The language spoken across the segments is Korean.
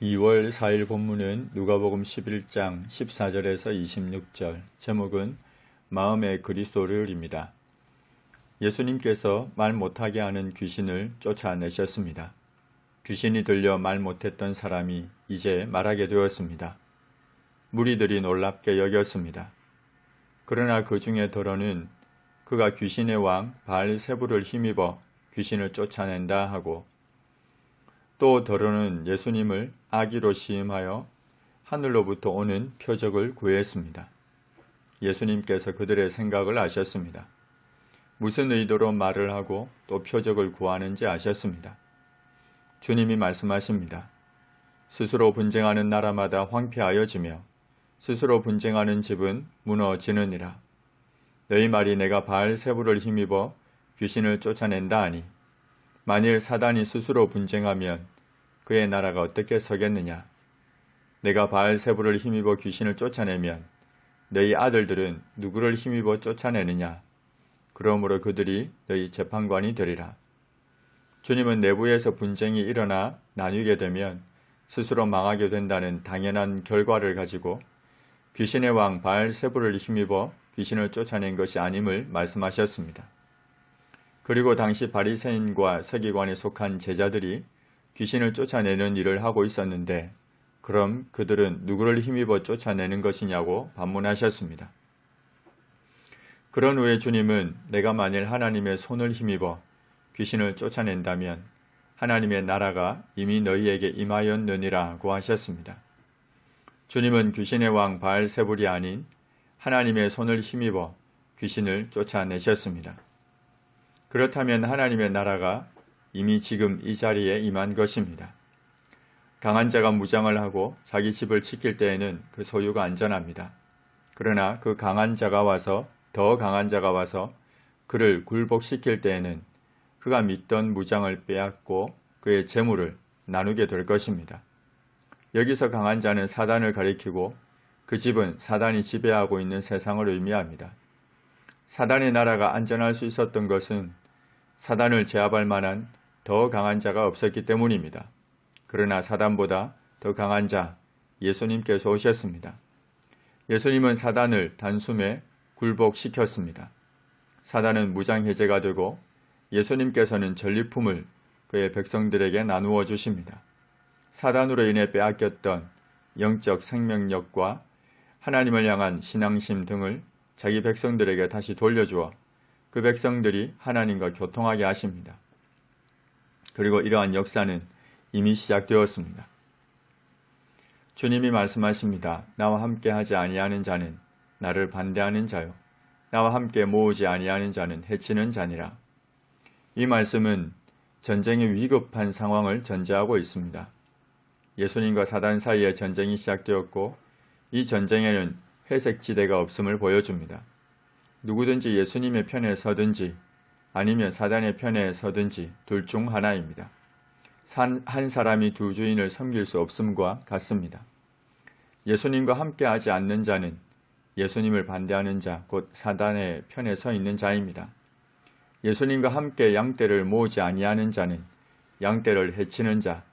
2월 4일 본문은 누가복음 11장 14절에서 26절, 제목은 마음의 그리스도를입니다. 예수님께서 말 못하게 하는 귀신을 쫓아내셨습니다. 귀신이 들려 말 못했던 사람이 이제 말하게 되었습니다. 무리들이 놀랍게 여겼습니다. 그러나 그 중에 더러는 그가 귀신의 왕 바알세불을 힘입어 귀신을 쫓아낸다 하고, 또 더러는 예수님을 아기로 시임하여 하늘로부터 오는 표적을 구했습니다. 예수님께서 그들의 생각을 아셨습니다. 무슨 의도로 말을 하고 또 표적을 구하는지 아셨습니다. 주님이 말씀하십니다. 스스로 분쟁하는 나라마다 황폐하여지며 스스로 분쟁하는 집은 무너지느니라. 너희 말이 내가 바알세불을 힘입어 귀신을 쫓아낸다 하니, 만일 사단이 스스로 분쟁하면 그의 나라가 어떻게 서겠느냐? 내가 바알세불을 힘입어 귀신을 쫓아내면 너희 아들들은 누구를 힘입어 쫓아내느냐? 그러므로 그들이 너희 재판관이 되리라. 주님은 내부에서 분쟁이 일어나 나뉘게 되면 스스로 망하게 된다는 당연한 결과를 가지고 귀신의 왕 바알세불을 힘입어 귀신을 쫓아낸 것이 아님을 말씀하셨습니다. 그리고 당시 바리새인과 서기관에 속한 제자들이 귀신을 쫓아내는 일을 하고 있었는데, 그럼 그들은 누구를 힘입어 쫓아내는 것이냐고 반문하셨습니다. 그런 후에 주님은 내가 만일 하나님의 손을 힘입어 귀신을 쫓아낸다면 하나님의 나라가 이미 너희에게 임하였느니라고 하셨습니다. 주님은 귀신의 왕 바알세불이 아닌 하나님의 손을 힘입어 귀신을 쫓아내셨습니다. 그렇다면 하나님의 나라가 이미 지금 이 자리에 임한 것입니다. 강한 자가 무장을 하고 자기 집을 지킬 때에는 그 소유가 안전합니다. 그러나 그 강한 자가 와서 더 강한 자가 와서 그를 굴복시킬 때에는 그가 믿던 무장을 빼앗고 그의 재물을 나누게 될 것입니다. 여기서 강한 자는 사단을 가리키고 그 집은 사단이 지배하고 있는 세상을 의미합니다. 사단의 나라가 안전할 수 있었던 것은 사단을 제압할 만한 더 강한 자가 없었기 때문입니다. 그러나 사단보다 더 강한 자, 예수님께서 오셨습니다. 예수님은 사단을 단숨에 굴복시켰습니다. 사단은 무장해제가 되고 예수님께서는 전리품을 그의 백성들에게 나누어 주십니다. 사단으로 인해 빼앗겼던 영적 생명력과 하나님을 향한 신앙심 등을 자기 백성들에게 다시 돌려주어 그 백성들이 하나님과 교통하게 하십니다. 그리고 이러한 역사는 이미 시작되었습니다. 주님이 말씀하십니다. 나와 함께 하지 아니하는 자는 나를 반대하는 자요, 나와 함께 모으지 아니하는 자는 해치는 자니라. 이 말씀은 전쟁의 위급한 상황을 전제하고 있습니다. 예수님과 사단 사이에 전쟁이 시작되었고, 이 전쟁에는 회색 지대가 없음을 보여줍니다. 누구든지 예수님의 편에 서든지 아니면 사단의 편에 서든지 둘 중 하나입니다. 한 사람이 두 주인을 섬길 수 없음과 같습니다. 예수님과 함께하지 않는 자는 예수님을 반대하는 자, 곧 사단의 편에 서 있는 자입니다. 예수님과 함께 양떼를 모으지 아니하는 자는 양떼를 해치는 자,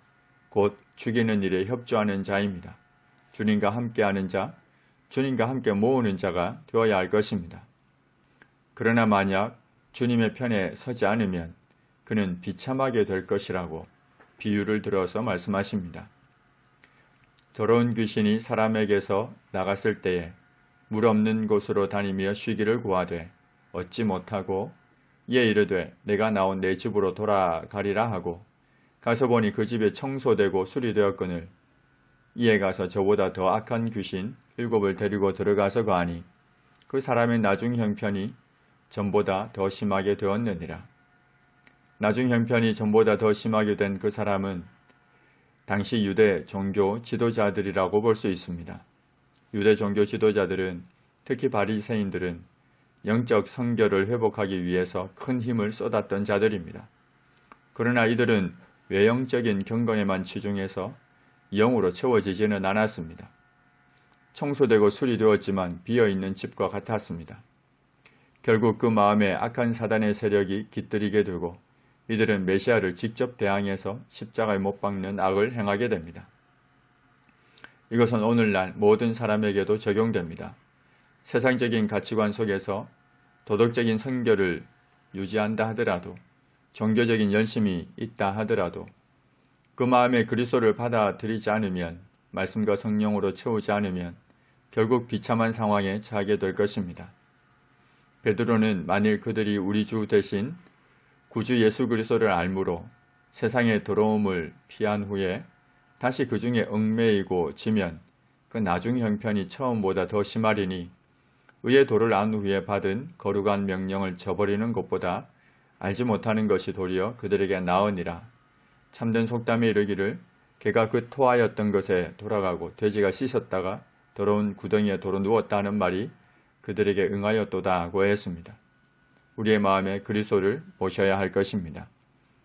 곧 죽이는 일에 협조하는 자입니다. 주님과 함께하는 자, 주님과 함께 모으는 자가 되어야 할 것입니다. 그러나 만약 주님의 편에 서지 않으면 그는 비참하게 될 것이라고 비유를 들어서 말씀하십니다. 더러운 귀신이 사람에게서 나갔을 때에 물 없는 곳으로 다니며 쉬기를 구하되 얻지 못하고 이에 이르되 내가 나온 내 집으로 돌아가리라 하고 가서 보니 그 집에 청소되고 수리되었거늘 이에 가서 저보다 더 악한 귀신 7을 데리고 들어가서 거하니 그 사람의 나중 형편이 전보다 더 심하게 되었느니라. 나중 형편이 전보다 더 심하게 된 그 사람은 당시 유대 종교 지도자들이라고 볼 수 있습니다. 유대 종교 지도자들은, 특히 바리새인들은 영적 성결을 회복하기 위해서 큰 힘을 쏟았던 자들입니다. 그러나 이들은 외형적인 경건에만 치중해서 영으로 채워지지는 않았습니다. 청소되고 수리되었지만 비어있는 집과 같았습니다. 결국 그 마음에 악한 사단의 세력이 깃들이게 되고 이들은 메시아를 직접 대항해서 십자가에 못 박는 악을 행하게 됩니다. 이것은 오늘날 모든 사람에게도 적용됩니다. 세상적인 가치관 속에서 도덕적인 선결을 유지한다 하더라도, 종교적인 열심이 있다 하더라도 그 마음에 그리스도를 받아들이지 않으면, 말씀과 성령으로 채우지 않으면 결국 비참한 상황에 처하게 될 것입니다. 베드로는 만일 그들이 우리 주 대신 구주 예수 그리스도를 알므로 세상의 더러움을 피한 후에 다시 그 중에 얽매이고 지면 그 나중 형편이 처음보다 더 심하리니 의의 도를 안 후에 받은 거룩한 명령을 저버리는 것보다 알지 못하는 것이 도리어 그들에게 나으니라. 참된 속담에 이르기를 개가 그 토하였던 것에 돌아가고 돼지가 씻었다가 더러운 구덩이에 도로 누웠다는 말이 그들에게 응하였도다고 했습니다. 우리의 마음에 그리스도를 모셔야 할 것입니다.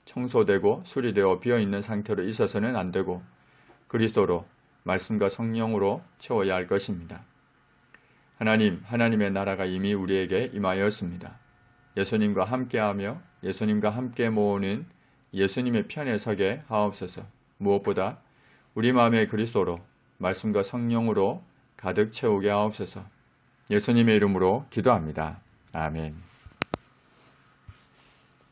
청소되고 수리되어 비어있는 상태로 있어서는 안 되고 그리스도로 말씀과 성령으로 채워야 할 것입니다. 하나님의 나라가 이미 우리에게 임하였습니다. 예수님과 함께하며 예수님과 함께 모으는 예수님의 편에 서게 하옵소서. 무엇보다 우리 마음에 그리스도로 말씀과 성령으로 가득 채우게 하옵소서. 예수님의 이름으로 기도합니다. 아멘.